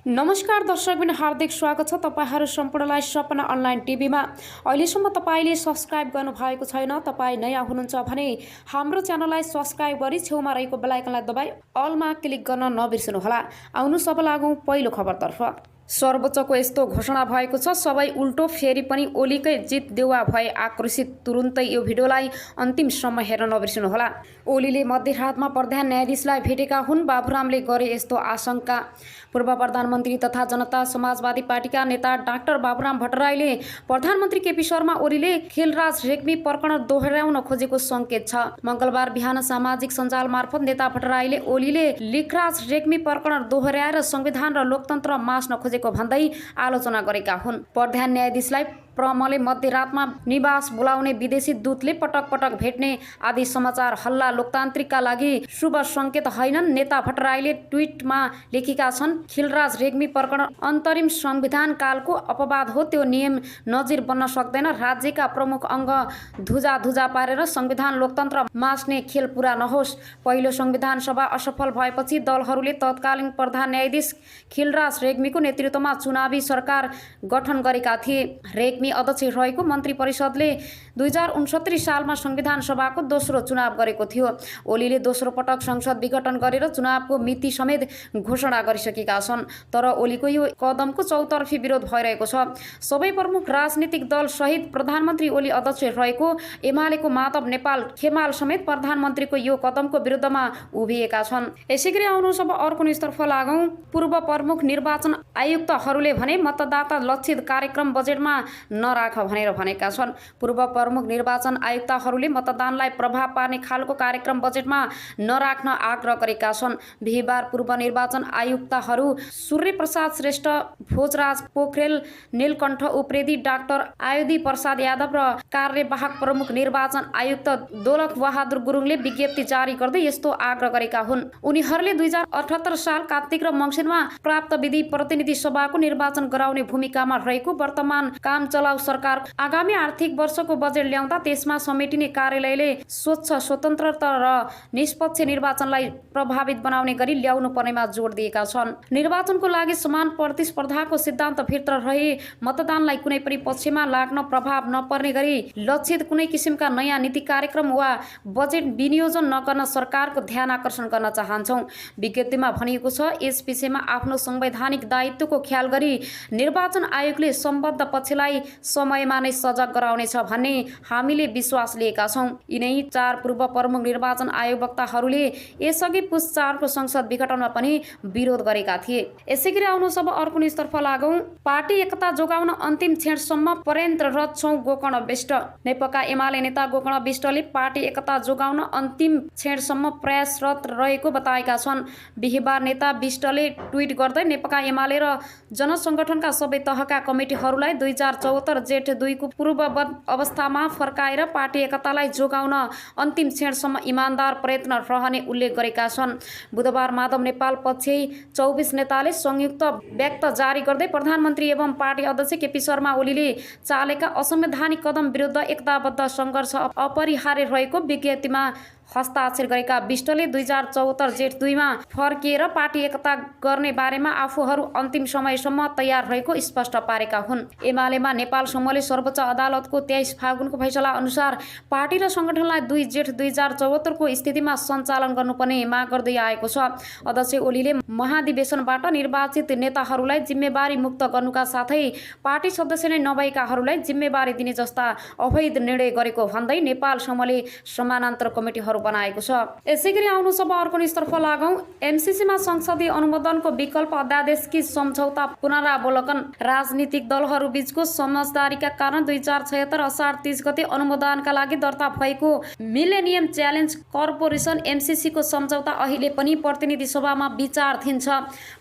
नमस्कार दर्शकबिन हार्दिक स्वागत छ तपाईहरु सम्पूर्णलाई सपना अनलाइन टिभीमा। अहिलेसम्म तपाईले सब्स्क्राइब गर्नुभएको छैन, तपाई नयाँ हुनुहुन्छ भने हाम्रो च्यानललाई सब्स्क्राइब गरी छेउमा रहेको बेल आइकनलाई दबाई अलमा क्लिक गर्न नबिर्सनुहोला। आउनु सब लागौं पहिलो खबरतर्फ। सर्वोच्चको यस्तो घोषणा भएको छ, सबै उल्टो फेरि पनि ओलीकै जित देउवा भए आक्रोशित। तुरुन्तै यो भिडियोलाई अन्तिमसम्म हेर्न नबिर्सनुहोला। ओलीले मध्यरातमा प्रधान न्यायाधीशलाई भेटेका हुन्। बाबुरामले गरे यस्तो आशंका। पूर्व प्रधानमन्त्री तथा जनता समाजवादी पार्टीका नेता डाक्टर बाबुराम भट्टराईले प्रधानमन्त्री केपी शर्मा ओलीले खिलराज रेग्मी प्रकरण दोहोर्याउन खोजेको संकेत छ। मंगलबार बिहान सामाजिक सञ्जाल मार्फत नेता भट्टराईले ओलीले लिखराज रेग्मी प्रकरण दोहोर्याएर संविधान र लोकतन्त्र मास्न खोजेको भन्दै आलोचना गरेका हुन्। प्रधान न्यायाधीशलाई प्रमले मध्यरातमा निवास बोलाउने, विदेशी दूतले पटक पटक भेट्ने आदि समाचार हल्ला लोकतान्त्रिकका लागि शुभ संकेत होइनन्। नेता भट्टराईले ट्विटमा लेखेका छन्, खिलराज रेग्मी प्रकरण अन्तरिम संविधान कालको अपवाद हो, त्यो नियम नजिर बन्न सक्दैन। राज्यका प्रमुख अङ्ग धुजा पारेर संविधान लोकतन्त्र मास्ने खेल पूरा नहोस्। पहिलो संविधान सभा असफल भएपछि दलहरूले तत्कालीन प्रधान न्यायाधीश खिलराज रेग्मीको नेतृत्वमा चुनावी सरकार गठन गरेका थिए। रेग्मी अध्यक्ष रहेको मन्त्री परिषदले 2069 सालमा संविधान सभाको दोस्रो चुनाव गरेको थियो। ओलीले दोस्रो पटक संसद विघटन गरेर चुनावको मिति समेत घोषणा गरिसकेका छन्। तर ओलीको यो कदमको चौतर्फी विरोध भइरहेको छ। सबै प्रमुख राजनीतिक दल सहित प्रधानमन्त्री ओली अध्यक्ष रहेको एमालेको माधव नेपाल खेमाल समेत प्रधानमन्त्रीको यो कदमको विरुद्धमा उभिएका छन्। यसैगरी आउनु सब अर्को न्युजतर्फ लागौं। पूर्व प्रमुख निर्वाचन आयुक्तहरूले भने मतदाता लक्षित कार्यक्रम बजेटमा नराख भनेर भनेका छन्। पूर्व प्रमुख निर्वाचन आयुक्तहरूले मतदानलाई प्रभाव पार्ने खालको कार्यक्रम बजेटमा नराख्न आग्रह गरेका छन्। बिहिबार पूर्व निर्वाचन आयुक्तहरू सूर्य प्रसाद श्रेष्ठ, भोजराज पोखरेल, नीलकण्ठ उप्रेती, डाक्टर आयुधि प्रसाद यादव र कार्यवाहक प्रमुख निर्वाचन आयुक्त दोलख बहादुर गुरुङले विज्ञप्ति जारी गर्दै यस्तो आग्रह गरेका हुन्। उनीहरूले 2078 साल कार्तिक र मङ्सिरमा प्राप्त विधि प्रतिनिधि सभाको निर्वाचन गराउने भूमिकामा रहेको वर्तमान काम चलाउ सरकार आगामी आर्थिक वर्षको बजेट ल्याउँदा त्यसमा समेटिने कार्यालयले स्वच्छ, स्वतन्त्र र निष्पक्ष निर्वाचनलाई प्रभावित बनाउने गरी ल्याउनु पर्नेमा जोड दिएका छन्। निर्वाचनको लागि समान प्रतिस्पर्धाको सिद्धान्त भित्र रहे मतदानलाई कुनै पनि पक्षमा लाग्न प्रभाव नपर्ने गरी लक्षित कुनै किसिमका नयाँ नीति कार्यक्रम वा बजेट विनियोजन नगर्न सरकारको ध्यान आकर्षण गर्न चाहन्छौँ। विज्ञप्तिमा भनिएको छ, यस विषयमा आफ्नो संवैधानिक दायित्वको ख्याल गरी निर्वाचन आयोगले सम्बद्ध पक्षलाई समयमा नै सजग गराउनेछ भन्ने हामीले विश्वास लिएका छौँ। यिनै 4 पूर्व प्रमुख निर्वाचन आयोगकर्ताहरूले यसअघि पुस 4 को संसद विघटनमा पनि विरोध गरेका थिए। यसैगरी आउनु सब अर्को न्युजतर्फ लागौं। पार्टी एकता जोगाउन अन्तिम क्षणसम्म प्रयत्नरत छौं, गोकर्ण विष्ट। नेकपा एमाले नेता गोकर्ण विष्टले पार्टी एकता जोगाउन अन्तिम क्षणसम्म प्रयासरत रहेको बताएका छन्। बिहिबार नेता विष्टले ट्विट गर्दै नेकपा एमाले र जनसंगठनका सबै तहका कमिटीहरूलाई 2074 जेठ 2 को पूर्ववत अवस्थामा फर्काएर पार्टी एकतालाई जोगाउन अन्तिम क्षणसम्म इमानदार प्रयत्न रहने उल्लेख गरेका छन्। बुधबार माधव नेपाल पक्ष 24 नेताले संयुक्त व्यक्त जारी गर्दै प्रधानमन्त्री एवं पार्टी अध्यक्ष केपी शर्मा ओलीले चालेका असंवैधानिक कदम विरुद्ध एकताबद्ध सङ्घर्ष अपरिहार्य रहेको विज्ञप्तिमा हस्ताक्षर गरेका विष्टले 2074 जेठ 2 मा फर्किएर पार्टी एकता गर्ने बारेमा आफूहरू अन्तिम समयसम्म तयार रहेको स्पष्ट पारेका हुन्। एमालेमा नेपाल समूहले सर्वोच्च अदालतको 23 फागुनको फैसला अनुसार पार्टी र संगठनलाई 2 जेठ 2074 को स्थितिमा सञ्चालन गर्नुपर्ने माग गर्दै आएको छ। अध्यक्ष ओलीले महाधिवेशनबाट निर्वाचित नेताहरूलाई जिम्मेवारी मुक्त गर्नुका साथै पार्टी सदस्य नै नभएकाहरूलाई जिम्मेवारी दिने जस्ता अवैध निर्णय गरेको भन्दै नेपाल समूहले समानान्तर कमिटीहरू बनाएको छ। यसैगरी आउनु सब अर्को न्युजतर्फ लागौं। एमसीसीमा संसदीय अनुमोदनको विकल्प अध्यादेशकी सम्झौता पुनरावलोकन। राजनीतिक दलहरू बीचको समझदारीका कारण 2076 असार 30 गते अनुमोदनका लागि दर्ता भएको मिलेनियम च्यालेन्ज कर्पोरेसन एमसीसी को सम्झौता अहिले पनि प्रतिनिधि सभामा विचाराधीन छ।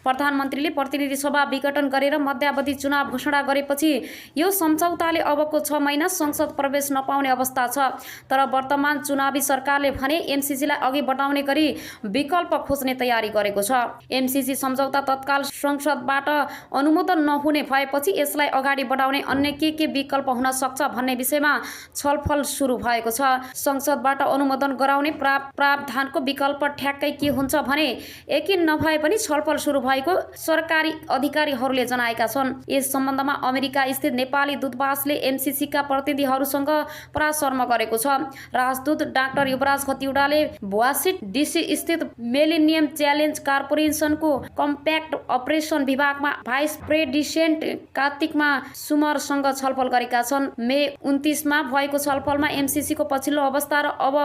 प्रधानमन्त्रीले प्रतिनिधि सभा विघटन गरेर मध्यावधि चुनाव घोषणा गरेपछि यो सम्झौताले अबको 6 महिना संसद प्रवेश नपाउने अवस्था छ। तर वर्तमान चुनावी सरकारले भने एमसीसीलाई अघि बढाउने गरी विकल्प खोज्ने तयारी गरेको छ। एमसीसी सम्झौता तत्काल संसदबाट अनुमोदन नहुने भएपछि यसलाई अगाडि बढाउने अन्य के विकल्प हुन सक्छ भन्ने विषयमा छलफल सुरु भएको छ। संसदबाट अनुमोदन गराउने प्रावधानको विकल्प ठ्याक्कै के हुन्छ भने यकिन नभए पनि छलफल सुरु भएको सरकारी अधिकारीहरूले जनाएका छन्। यस सम्बन्धमा अमेरिका स्थित नेपाली दूतावासले एमसीसीका प्रतिनिधिहरूसँग परामर्श गरेको छ। राजदूत डाक्टर युवराज खतिवडाले वासिट डीसी स्थित मिलेनियम च्यालेन्ज कर्पोरेसनको कम्प्याक्ट अपरेसन विभागमा भाइस प्रेसिडेन्ट कार्तिकमा सुमरसँग छलफल गरेका छन्। मे 29 मा भएको छलफलमा एमसीसीको पछिल्लो अवस्था र अब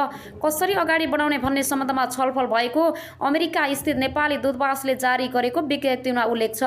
कसरी अगाडि बढाउने भन्ने सम्बन्धमा छलफल भएको अमेरिका स्थित नेपाली दूतावासले जारी गरेको विज्ञप्तिमा उल्लेख छ।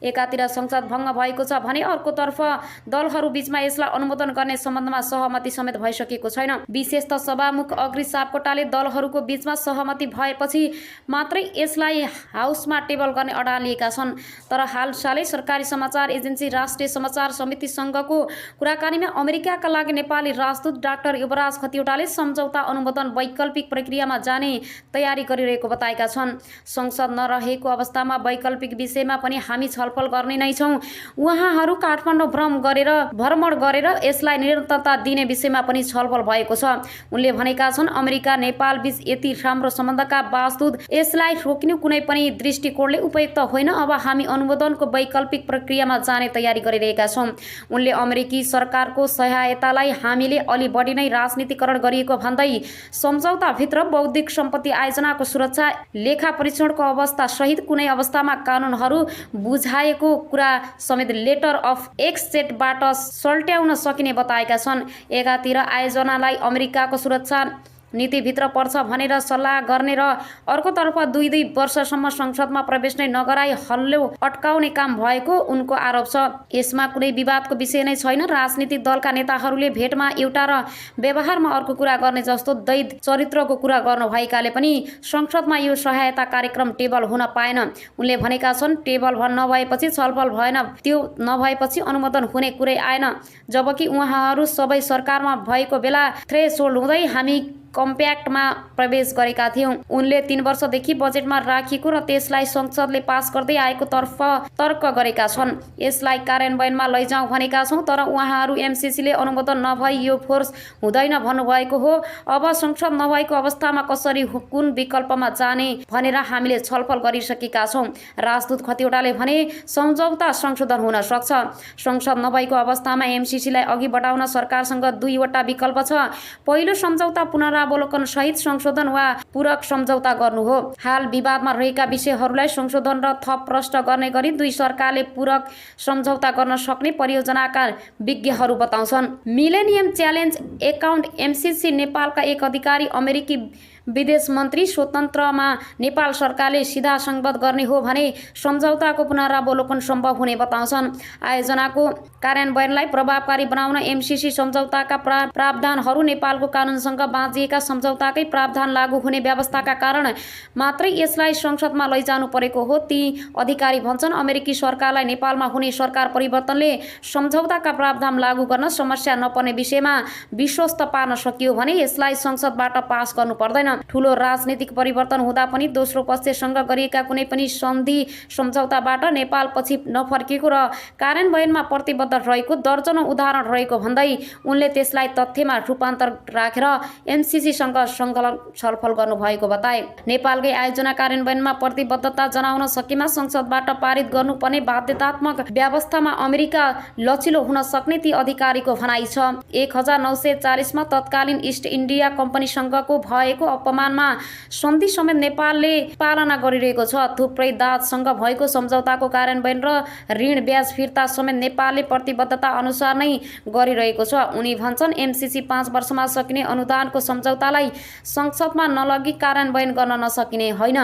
एकातिर संसद भङ्ग भएको छ भने अर्कोतर्फ दलहरू बीचमा यसलाई अनुमोदन गर्ने सम्बन्धमा सहमति समेत भइसकेको छैन। विशेषतः सभामुख अग्नि सापकोटाले दलहरूको बीचमा सहमति भएपछि मात्रै यसलाई हाउसमा टेबल गर्ने अडान लिएका छन्। तर हालसालै सरकारी समाचार एजेन्सी राष्ट्रिय समाचार समितिसँगको कुराकानीमा अमेरिकाका लागि नेपाली राजदूत डाक्टर युवराज खतिवडाले सम्झौता अनुमोदन वैकल्पिक प्रक्रियामा जाने तयारी गरिरहेको बताएका छन्। संसद नरहेको अवस्थामा वैकल्पिक विषयमा पनि हामी छलफल गर्ने नै छौँ। उहाँहरू काठमाडौँ भ्रमण गरेर यसलाई निरन्तरता दिने विषयमा पनि छलफल भएको छ। उनले भनेका छन्, अमेरिका नेपाल बीच यति राम्रो सम्बन्धका बावजुद यसलाई रोक्नु कुनै पनि दृष्टिकोणले उपयुक्त होइन। अब हामी अनुमोदनको वैकल्पिक प्रक्रियामा जाने तयारी गरिरहेका छौँ। उनले अमेरिकी सरकारको सहायतालाई हामीले अलि बढी नै राजनीतिकरण गरिएको भन्दै सम्झौताभित्र बौद्धिक सम्पत्ति आयोजनाको सुरक्षा, लेखा परीक्षणको अवस्था सहित कुनै अवस्थामा कानुनहरू बुझाएको कुरा समेत लेटर अफ एक्सचेन्जबाट सल्ट्याउन सकिने बताएका छन्। एकातिर आयोजनालाई अमेरिकाको सुरक्षा नीतिभित्र पर्छ भनेर सल्लाह गर्ने र अर्कोतर्फ 2 वर्षसम्म संसदमा प्रवेश नै नगराई हल्लो अड्काउने काम भएको उनको आरोप छ। यसमा कुनै विवादको विषय नै छैन। राजनीतिक दलका नेताहरूले भेटमा एउटा र व्यवहारमा अर्को कुरा गर्ने जस्तो द्वैध चरित्रको कुरा गर्नु भएकाले पनि संसदमा यो सहायता कार्यक्रम टेबल हुन पाएन। उनले भनेका छन्, टेबल नभएपछि छलफल भएन, त्यो नभएपछि अनुमोदन हुने कुरै आएन। जबकि उहाँहरू सबै सरकारमा भएको बेला थ्रेसहोल्ड हुँदै हामी कम्प्याक्टमा प्रवेश गरेका थियौँ। उनले 3 वर्षदेखि बजेटमा राखिएको र त्यसलाई संसदले पास गर्दै आएको तर्फ तर्क गरेका छन्। यसलाई कार्यान्वयनमा लैजाउँ भनेका छौँ, तर उहाँहरू एमसीसीले अनुमोदन नभई यो फोर्स हुँदैन भन्नुभएको हो। अब संसद नभएको अवस्थामा कसरी कुन विकल्पमा जाने भनेर हामीले छलफल गरिसकेका छौँ। राजदूत खतिवडाले भने सम्झौता संशोधन हुन सक्छ। संसद नभएको अवस्थामा एमसीसीलाई अघि बढाउन सरकारसँग 2 वटा विकल्प छ। पहिलो सम्झौता पुनरावलोकन सहित संशोधन वा पूरक सम्झौता गर्नु हो। हाल विवादमा रहेका विषयहरूलाई संशोधन र थप प्रष्ट गर्ने गरी 2 सरकारले पूरक सम्झौता गर्न सक्ने परियोजनाका विज्ञहरू बताउँछन्। मिलेनियम च्यालेन्ज एकाउन्ट एमसीसी नेपालका एक अधिकारी अमेरिकी विदेश मन्त्री स्वतन्त्रमा नेपाल सरकारले सीधा संवाद गर्ने हो भने सम्झौताको पुनरावलोकन सम्भव हुने बताउँछन्। आयोजनाको कार्यान्वयनलाई प्रभावकारी बनाउन एमसीसी सम्झौताका प्रावधानहरू नेपालको कानुनसँग बाँधिएका सम्झौताकै प्रावधान लागू हुने व्यवस्थाका कारण मात्रै यसलाई संसदमा लैजानु परेको हो। ती अधिकारी भन्छन्, अमेरिकी सरकारलाई नेपालमा हुने सरकार परिवर्तनले सम्झौताका प्रावधान लागू गर्न समस्या नपर्ने विषयमा विश्वस्त पार्न सकियो भने यसलाई संसदबाट पास गर्नु पर्दैन। ठूलो राजनीतिक परिवर्तन हुँदा पनि दोस्रो पक्षसँग गरिएका कुनै पनि सन्धि सम्झौताबाट नेपाल पछि नफर्केको र कार्यान्वयनमा प्रतिबद्ध रहेको दर्जनौं उदाहरण रहेको भन्दै उनले त्यसलाई तथ्यमा रूपान्तर राखेर एमसीसीसँग संकलन छलफल गर्नुभएको बताए। नेपालकै आयोजना कार्यान्वयनमा प्रतिबद्धता जनाउन सकेमा संसदबाट पारित गर्नुपर्ने बाध्यतात्मक व्यवस्थामा अमेरिका लचिलो हुन सक्ने ती अधिकारीको भनाइ छ। 1940 मा तत्कालीन इस्ट इन्डिया कम्पनीसँगको भएको अपमानमा सन्धि समेत नेपालले पालना गरिरहेको छ। थुप्रै दाँतसँग भएको सम्झौताको कार्यान्वयन र ऋण ब्याज फिर्ता समेत नेपालले प्रतिबद्धता अनुसार नै गरिरहेको छ। उनी भन्छन्, एमसीसी 5 वर्षमा सकिने अनुदानको सम्झौतालाई संसदमा नलगी कार्यान्वयन गर्न नसकिने होइन।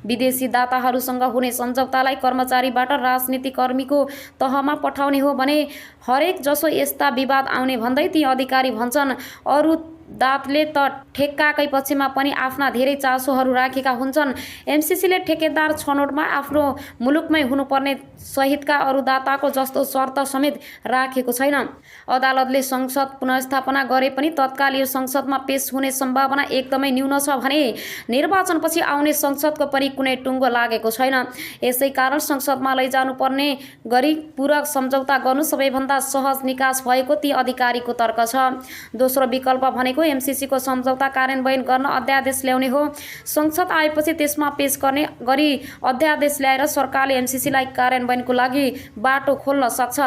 विदेशी दाताहरूसँग हुने सम्झौतालाई कर्मचारीबाट राजनीतिक कर्मीको तहमा पठाउने हो भने हरेक जसो यस्ता विवाद आउने भन्दै ती अधिकारी भन्छन्। अरू दाँतले त ठेक्काकै पक्षमा पनि आफ्ना धेरै चासोहरू राखेका हुन्छन्। एमसीसीले ठेकेदार छनौटमा आफ्नो मुलुकमै हुनुपर्ने सहितका अरू दाताको जस्तो शर्त समेत राखेको छैन। अदालतले संसद पुनर्स्थापना गरे पनि तत्काल यो संसदमा पेश हुने सम्भावना एकदमै न्यून छ भने निर्वाचनपछि आउने संसदको पनि कुनै टुङ्गो लागेको छैन। यसै कारण संसदमा लैजानुपर्ने गरी पूरक सम्झौता गर्नु सबैभन्दा सहज निकास भएको ती अधिकारीको तर्क छ। दोस्रो विकल्प भनेको एमसीसीको सम्झौता कार्यान्वयन गर्न अध्यादेश ल्याउने हो। संसद आएपछि त्यसमा पेश गर्ने गरी अध्यादेश ल्याएर सरकारले एमसीसीलाई कार्यान्वयनको लागि बाटो खोल्न सक्छ।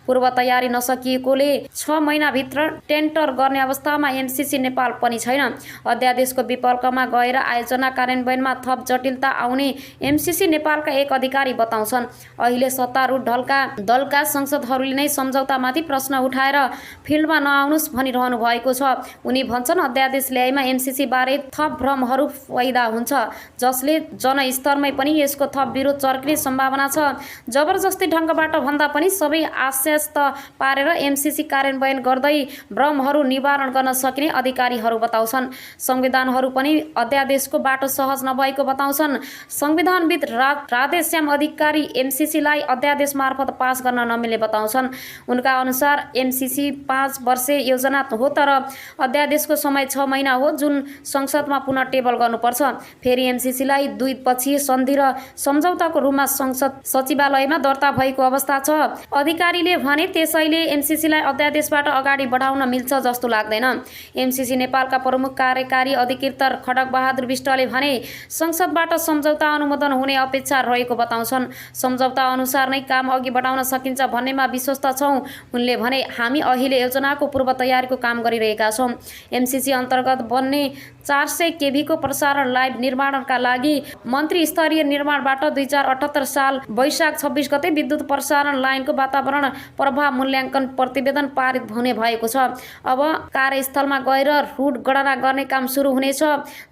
पूर्व तयारी नसकिएकोले 6 महिनाभित्र टेन्डर गर्ने अवस्थामा एमसीसी नेपाल पनि छैन। अध्यादेशको विकल्पमा गएर आयोजना कार्यान्वयनमा थप जटिलता आउने एमसीसी नेपालका एक अधिकारी बताउँछन्। अहिले सत्तारूढ दलका संसदहरूले नै सम्झौतामाथि प्रश्न उठाएर फिल्डमा नआउनुस् भनिरहनु भएको छ। उनी भन्छन् अध्यादेश ल्याएमा एमसीसी बारे थप भ्रमहरू पैदा हुन्छ, जसले जनस्तरमै पनि यसको थप विरोध चर्किने सम्भावना छ। जबरजस्ती ढङ्गबाट भन्दा पनि सबै आश्वस्त पारेर एमसीसी कार्यान्वयन गर्दै भ्रमहरू निवारण गर्न सकिने अधिकारीहरू बताउँछन्। संविधानहरू पनि अध्यादेशको बाटो सहज नभएको बताउँछन्। संविधानविद राधेश्याम अधिकारी एमसीसीलाई अध्यादेश मार्फत पास गर्न नमिल्ने बताउँछन्। उनका अनुसार एमसीसी 5 वर्षे योजना हो, तर अध्यादेशको समय 6 महिना हो, जुन संसदमा पुनः टेबल गर्नुपर्छ। फेरि एमसीसीलाई 2 पक्षीय सन्धि र सम्झौताको रूपमा संसद सचिवालयमा दर्ता भएको अवस्था छ। अधिकारीले भने त्यसैले एमसीसीलाई अध्यादेशबाट अगाडि बढाउन मिल्छ जस्तो लाग्दैन। एमसीसी नेपालका प्रमुख कार्यकारी अधिकृत खड्ग बहादुर विष्टले भने संसदबाट सम्झौता अनुमोदन हुने अपेक्षा रहेको बताउँछन्। सम्झौता अनुसार नै काम अघि बढाउन सकिन्छ भन्नेमा विश्वस्त छौँ। उनले भने हामी अहिले योजनाको पूर्व तयारीको काम गरिरहेका छौँ। एमसीसी अन्तर्गत बन्ने 400 केभीको प्रसारण लाइभ निर्माणका लागि मन्त्री स्तरीय निर्माणबाट 2078 साल वैशाख 26 गते विद्युत प्रसारण लाइनको वातावरण प्रभाव मूल्याङ्कन प्रतिवेदन पारित हुने भएको छ। अब कार्यस्थलमा गएर रूट गणना गर्ने काम सुरु हुनेछ।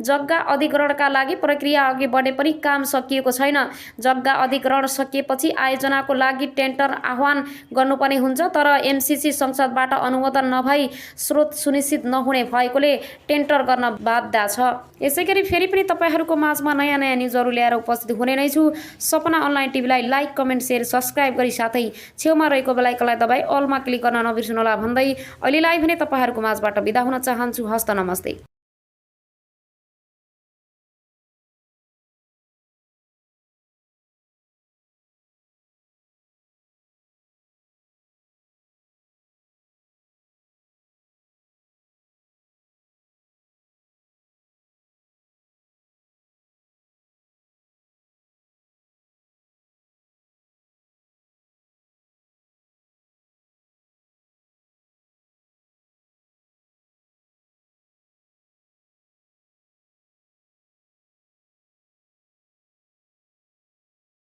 जग्गा अधिग्रहणका लागि प्रक्रिया अघि बढे पनि काम सकिएको छैन। जग्गा अधिग्रहण सकिएपछि आयोजनाको लागि टेन्डर आह्वान गर्नुपर्ने हुन्छ, तर एमसीसी संसदबाट अनुमोदन नभई स्रोत सुनिश्चित नहुने भएकोले टेन्डर गर्न बाध्य छ। यसैगरी फेरि पनि तपाईँहरूको माझमा नयाँ न्युजहरू ल्याएर उपस्थित हुने नै छु। सपना अनलाइन टिभीलाई लाइक, कमेन्ट, शेयर, सब्सक्राइब गरी साथै छेउमा रहेको बेल आइकनलाई दबाई अलमा क्लिक गर्न नबिर्सनुहोला भन्दै अहिलेलाई भने तपाईँहरूको माझबाट बिदा हुन चाहन्छु। हस्त नमस्ते।